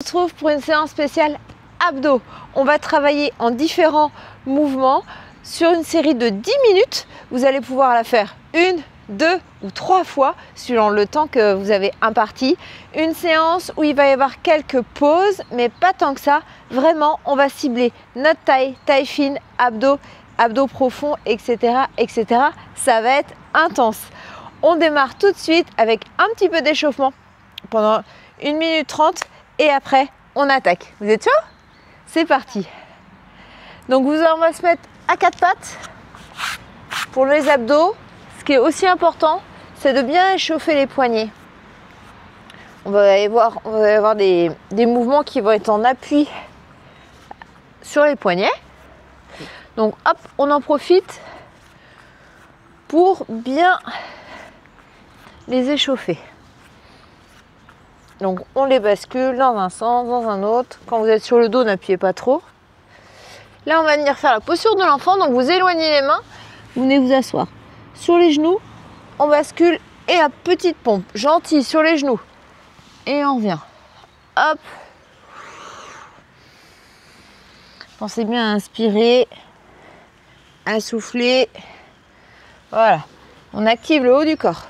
On se retrouve pour une séance spéciale abdos. On va travailler en différents mouvements sur une série de 10 minutes. Vous allez pouvoir la faire 1, 2 ou 3 fois suivant le temps que vous avez imparti. Une séance où il va y avoir quelques pauses, mais pas tant que ça. Vraiment, on va cibler notre taille, taille fine, abdos, abdos profonds, etc., etc. Ça va être intense. On démarre tout de suite avec un petit peu d'échauffement pendant 1 minute 30 et après, on attaque. Vous êtes sûr? C'est parti. Donc, on va se mettre à 4 pattes pour les abdos. Ce qui est aussi important, c'est de bien échauffer les poignets. On va y avoir des mouvements qui vont être en appui sur les poignets. Donc, hop, on en profite pour bien les échauffer. Donc, on les bascule dans un sens, dans un autre. Quand vous êtes sur le dos, n'appuyez pas trop. Là, on va venir faire la posture de l'enfant. Donc, vous éloignez les mains. Vous venez vous asseoir sur les genoux. On bascule et à petite pompe, gentille sur les genoux. Et on revient. Hop. Pensez bien à inspirer, à souffler. Voilà. On active le haut du corps.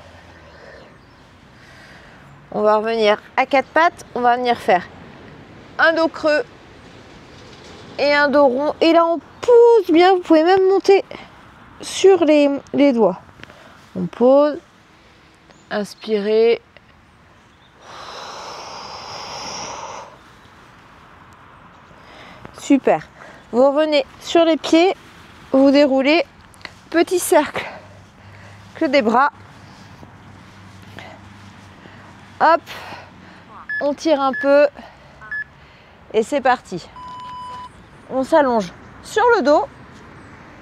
On va revenir à 4 pattes. On va venir faire un dos creux et un dos rond. Et là, on pousse bien. Vous pouvez même monter sur les doigts. On pose. Inspirez. Super. Vous revenez sur les pieds. Vous déroulez. Petit cercle des bras. Hop, on tire un peu et c'est parti. On s'allonge sur le dos,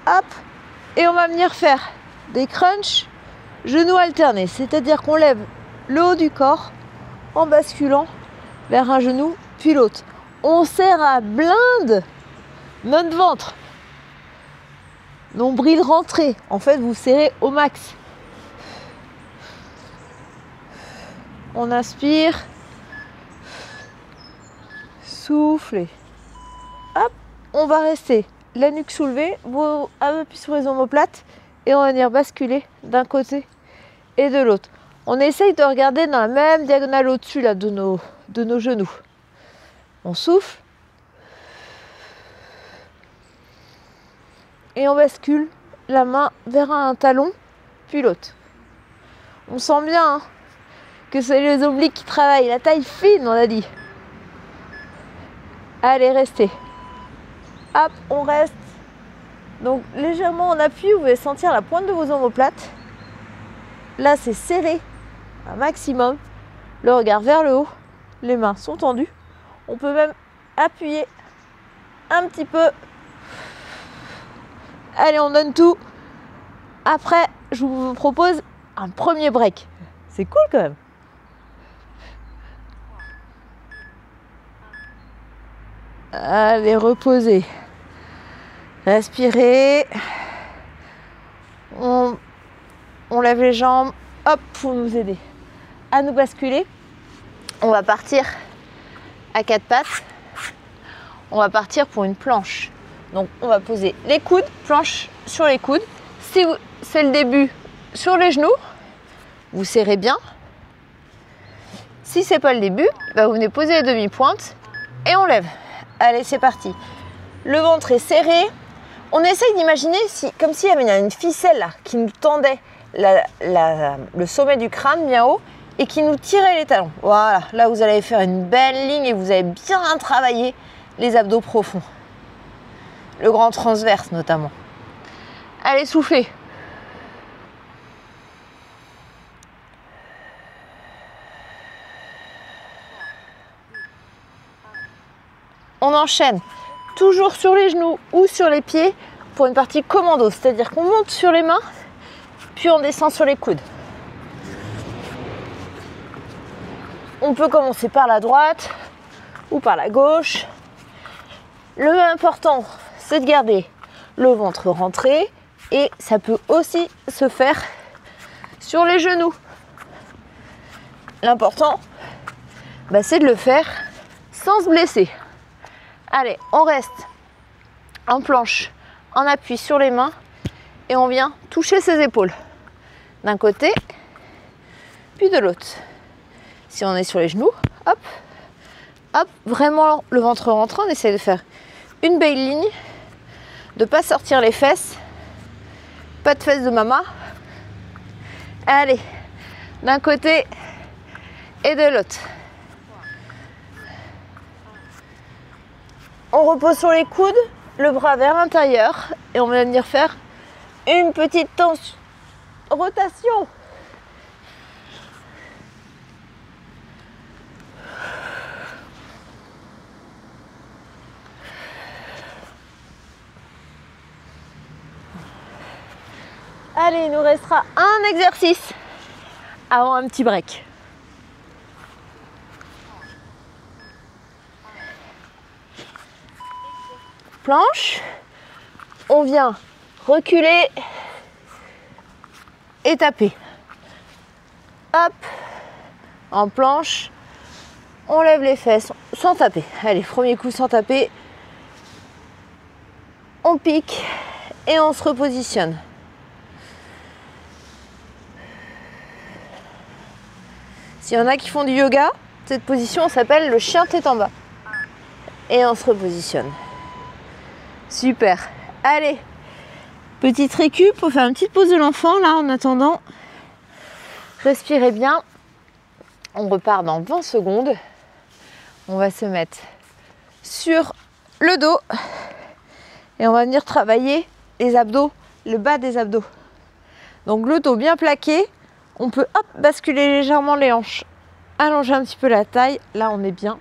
hop, et on va venir faire des crunchs, genoux alternés, c'est-à-dire qu'on lève le haut du corps en basculant vers un genou puis l'autre. On serre à blinde notre ventre, nombril rentré. En fait, vous serrez au max. On inspire, soufflez. Hop, on va rester la nuque soulevée, vous appuyez sur les omoplates et on va venir basculer d'un côté et de l'autre. On essaye de regarder dans la même diagonale au-dessus là, de nos genoux. On souffle et on bascule la main vers un talon puis l'autre. On sent bien, hein, que c'est les obliques qui travaillent. La taille fine, on a dit. Allez, restez. Hop, on reste. Donc, légèrement en appui, vous pouvez sentir la pointe de vos omoplates. Là, c'est serré un maximum. Le regard vers le haut. Les mains sont tendues. On peut même appuyer un petit peu. Allez, on donne tout. Après, je vous propose un premier break. C'est cool quand même. Allez, reposez. Respirez. On lève les jambes. Hop, pour nous aider à nous basculer. On va partir à 4 pattes. On va partir pour une planche. Donc, on va poser les coudes, planche sur les coudes. Si c'est le début, sur les genoux, vous serrez bien. Si c'est pas le début, vous venez poser les demi-pointes et on lève. Allez, c'est parti. Le ventre est serré. On essaye d'imaginer comme s'il y avait une ficelle là, qui nous tendait le sommet du crâne bien haut et qui nous tirait les talons. Voilà, là vous allez faire une belle ligne et vous allez bien travailler les abdos profonds. Le grand transverse notamment. Allez, soufflez. On enchaîne toujours sur les genoux ou sur les pieds pour une partie commando, c'est-à-dire qu'on monte sur les mains, puis on descend sur les coudes. On peut commencer par la droite ou par la gauche. Le important, c'est de garder le ventre rentré et ça peut aussi se faire sur les genoux. L'important, c'est de le faire sans se blesser. Allez, on reste en planche, en appui sur les mains et on vient toucher ses épaules d'un côté puis de l'autre. Si on est sur les genoux, hop, hop, vraiment le ventre rentrant, on essaie de faire une belle ligne, de ne pas sortir les fesses, pas de fesses de maman. Allez, d'un côté et de l'autre. On repose sur les coudes, le bras vers l'intérieur et on va venir faire une petite rotation. Allez, il nous restera un exercice avant un petit break. Planche, on vient reculer et taper. Hop, en planche, on lève les fesses sans taper. Allez, premier coup sans taper. On pique et on se repositionne. S'il y en a qui font du yoga, cette position s'appelle le chien tête en bas. Et on se repositionne. Super. Allez, petite récup pour faire une petite pause de l'enfant là en attendant. Respirez bien. On repart dans 20 secondes. On va se mettre sur le dos et on va venir travailler les abdos, le bas des abdos. Donc le dos bien plaqué. On peut hop, basculer légèrement les hanches, allonger un petit peu la taille, là on est bien.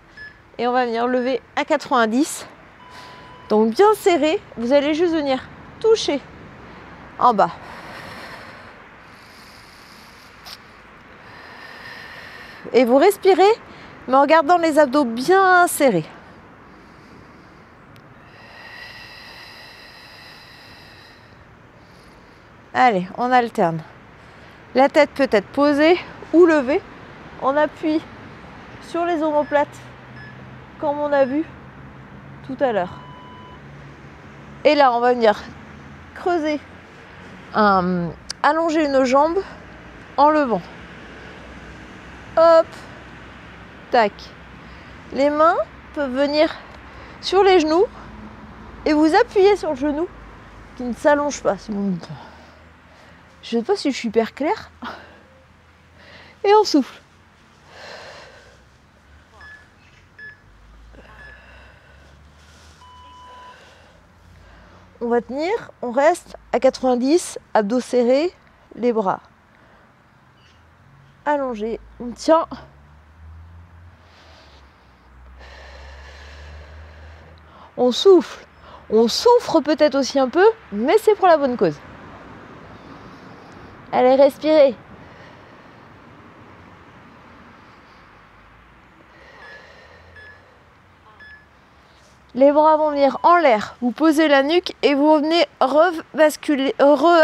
Et on va venir lever à 90. Donc bien serré, vous allez juste venir toucher en bas. Et vous respirez, mais en gardant les abdos bien serrés. Allez, on alterne. La tête peut être posée ou levée. On appuie sur les omoplates comme on a vu tout à l'heure. Et là, on va venir creuser, allonger nos jambes en levant. Hop, tac. Les mains peuvent venir sur les genoux et vous appuyez sur le genou qui ne s'allonge pas. Je ne sais pas si je suis hyper claire. Et on souffle. On va tenir, on reste à 90, abdos serrés, les bras allongés. On tient. On souffle. On souffre peut-être aussi un peu, mais c'est pour la bonne cause. Allez, respirez. Les bras vont venir en l'air. Vous posez la nuque et vous venez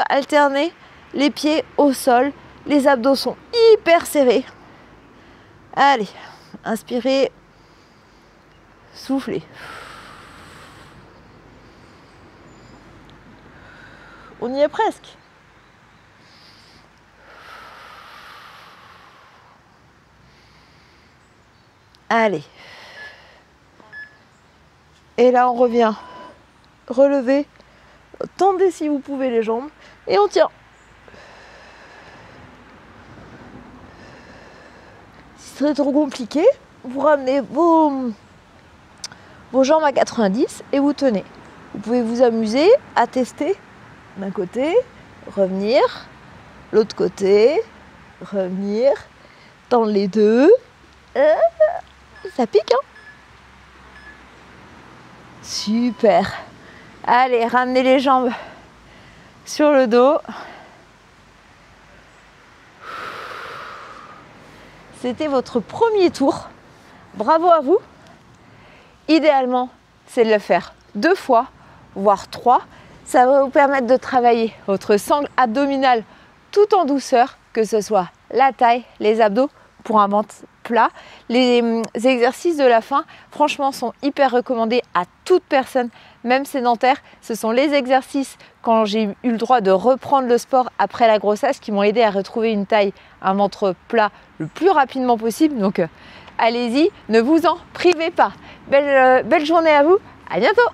alterner les pieds au sol. Les abdos sont hyper serrés. Allez, inspirez. Soufflez. On y est presque. Allez. Et là, on revient. Relevez. Tendez si vous pouvez les jambes. Et on tient. Si c'est trop compliqué, vous ramenez vos jambes à 90 et vous tenez. Vous pouvez vous amuser à tester d'un côté, revenir, l'autre côté, revenir, tendre les deux. Ça pique, hein? Super. Allez, ramenez les jambes sur le dos. C'était votre premier tour. Bravo à vous. Idéalement, c'est de le faire 2 fois, voire 3. Ça va vous permettre de travailler votre sangle abdominale tout en douceur, que ce soit la taille, les abdos, pour un ventre plat. Les exercices de la fin, franchement, sont hyper recommandés à toute personne, même sédentaire. Ce sont les exercices, quand j'ai eu le droit de reprendre le sport après la grossesse, qui m'ont aidé à retrouver une taille, un ventre plat le plus rapidement possible. Donc, allez-y, ne vous en privez pas. Belle journée à vous, à bientôt!